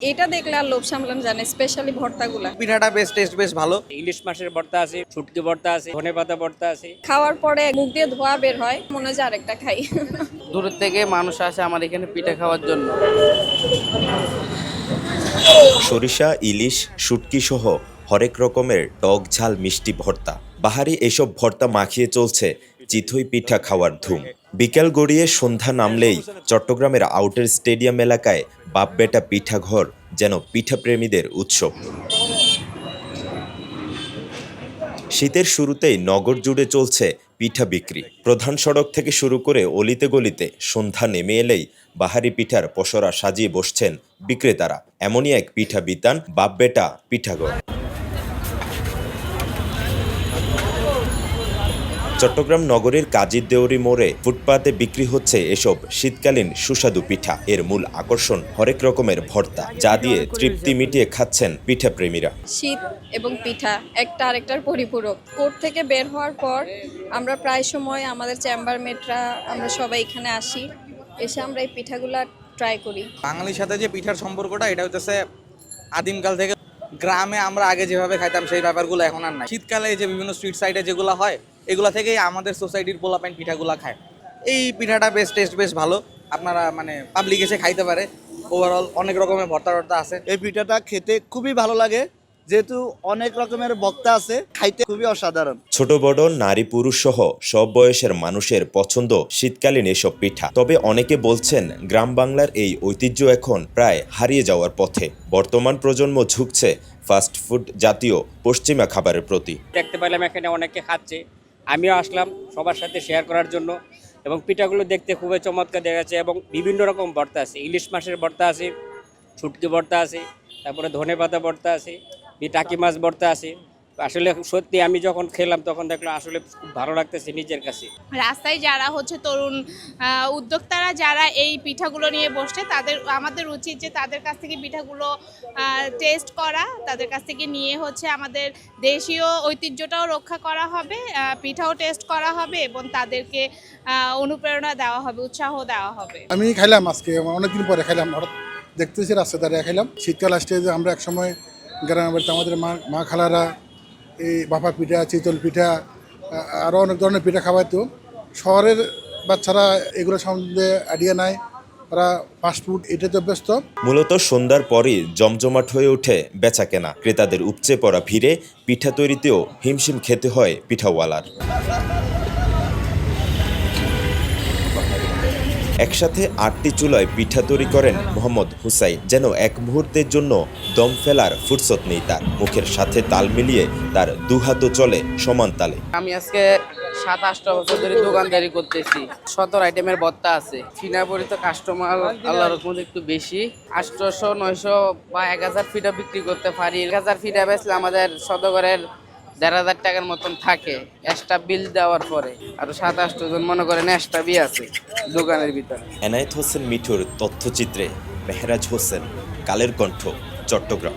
এটা দেখলে আর লোভ সামলানো জানে, স্পেশালি ভর্তাগুলা। পিঠাটা টেস্ট বেশ ভালো। ইলিশ মাছের ভর্তা আছে, শুটকি ভর্তা আছে, ধনেপাতা ভর্তা আছে। খাওয়ার পরে মুখ দিয়ে ধোয়া বের হয়, মনে হয় যে আরেকটা খাই। দূর থেকে মানুষ আসে আমার এখানে পিঠা খাওয়ার জন্য। সরিষা, ইলিশ, শুটকি সহ হরেক রকমের টক ঝাল মিষ্টি ভর্তা। বাহারি এসব ভর্তা মাখিয়ে চলছে চিতই পিঠা খাওয়ার ধুম। বিকেল গড়িয়ে সন্ধ্যা নামলেই চট্টগ্রামের আউটার স্টেডিয়াম এলাকায় বাপ-বেটা পিঠাঘর যেন পিঠাপ্রেমীদের উৎসব। শীতের শুরুতেই নগর জুড়ে চলছে পিঠা বিক্রি। প্রধান সড়ক থেকে শুরু করে অলিতে গলিতে সন্ধ্যা নেমে এলেই বাহারি পিঠার পসরা সাজিয়ে বসছেন বিক্রেতারা। এমনই এক পিঠা বিতান বাপ-বেটা পিঠাঘর। চট্টগ্রাম নগরীর কাজী দেউরি মোড়ে ফুটপাতে বিক্রি হচ্ছে এসব শীতকালীন সুস্বাদু পিঠা। এর মূল আকর্ষণ হরেক রকমের ভর্তা, যা দিয়ে তৃপ্তি মিটিয়ে খাচ্ছেন পিঠাপ্রেমীরা। শীত এবং পিঠা একটা আরেকটার পরিপূরক। কোর্ট থেকে বের হওয়ার পর আমরা প্রায় সময় আমাদের চেম্বারমেটরা আমরা সবাই এখানে আসি, এসে আমরা এই পিঠাগুলা ট্রাই করি। বাঙালির সাথে যে পিঠার সম্পর্কটা, এটা হচ্ছে আদিমকাল থেকে। গ্রামে আমরা আগে যেভাবে খাইতাম সেই ব্যাপারগুলো এখন আর নাই। শীতকালে যে বিভিন্ন স্ট্রিট সাইডে যেগুলো হয়, এগুলা থেকেই আমাদের সোসাইটির পোলাপাইন পিঠাগুলা খায়। এই পিঠাটা টেস্ট বেশ ভালো। আপনারা পাবলিক এসে খাইতে পারে। ওভারঅল অনেক রকমের ভর্তা আছে। এই পিঠাটা খেতে খুবই ভালো লাগে, যেহেতু অনেক রকমের ভক্তা আছে, খাইতে খুবই অসাধারণ। ছোট বড়, নারী পুরুষ সহ সব বয়সের মানুষের পছন্দ শীতকালীন এসব পিঠা। তবে অনেকে বলছেন গ্রাম বাংলার এই ঐতিহ্য এখন প্রায় হারিয়ে যাওয়ার পথে। বর্তমান প্রজন্ম ঝুঁকছে ফাস্ট ফুড জাতীয় পশ্চিমা খাবারের প্রতি। দেখতে পেলাম এখানে অনেকে খাচ্ছে, আমিও আসলাম সবার সাথে শেয়ার করার জন্য। এবং পিঠাগুলো দেখতে খুবই চমৎকার দেখা যাচ্ছে এবং বিভিন্ন রকম ভর্তা আছে। ইলিশ মাছের ভর্তা আছে, শুটকি ভর্তা আছে, তারপরে ধনেপাতা ভর্তা আছে, টাকি মাছ ভর্তা আছে। আসলে সত্যি আমি যখন খেলাম তখন দেখলাম আসলে খুব ভালো লাগতেছে নিজের কাছে। রাস্তায় যারা তরুণ উদ্যোক্তারা যারা এই পিঠাগুলো নিয়ে বসছে, আমাদের উচিত যে তাদের কাছ থেকে পিঠাগুলো টেস্ট করা, তাদের কাছ থেকে নিয়ে আমাদের দেশীয় ঐতিহ্যটাও রক্ষা করা হবে, পিঠাও টেস্ট করা হবে এবং তাদেরকে অনুপ্রেরণা দেওয়া হবে, উৎসাহ দেওয়া হবে। আমি খাইলাম আজকে, অনেকদিন পরে খাইলাম, হঠাৎ দেখতেছি রাস্তা দাঁড়িয়ে খাইলাম। শীতকাল আসছে যে আমরা একসময় গ্রামের বাড়িতে আমাদের মা খালারা এই ভাপা পিঠা, চিতল পিঠা, আরও অনেক ধরনের পিঠা খাওয়াইতো। শহরের বাচ্চারা এগুলো সম্বন্ধে আইডিয়া নাই, তারা ফাস্টফুড এটাতে ব্যস্ত। মূলত সন্ধ্যার পরই জমজমাট হয়ে ওঠে বেচা কেনা। ক্রেতাদের উপচে পড়া ভিড়ে পিঠা তৈরিতেও হিমশিম খেতে হয় পিঠাওয়ালার। একসাথে 8টি চুলায় পিঠা তৈরি করেন মোহাম্মদ হুসাইন। যেন এক মুহূর্তের জন্য দম ফেলার ফুরসত নেই তার। মুখের সাথে তাল মিলিয়ে তার দুহাতও চলে সমান তালে। আমি আজকে 7-8 বছর ধরে দোকানদারি করতেছি। 17 আইটেমের ভর্তা আছে। চিনাপরিত কাস্টমার আল্লাহর রহমতে একটু বেশি। 800, 900 বা 1000 পিঠা বিক্রি করতে পারি। 1000 পিঠা বেচলে আমাদের শতকরের 1500 টাকার মতন থাকে এক্সট্রা বিল দেওয়ার পরে। আর 7-8 জন মনে করেন এক্সট্রা বি আছে দোকানের ভিতরে। এনায়েত হোসেন মিঠুর তথ্যচিত্রে মেহরাজ হোসেন, কালের কণ্ঠ, চট্টগ্রাম।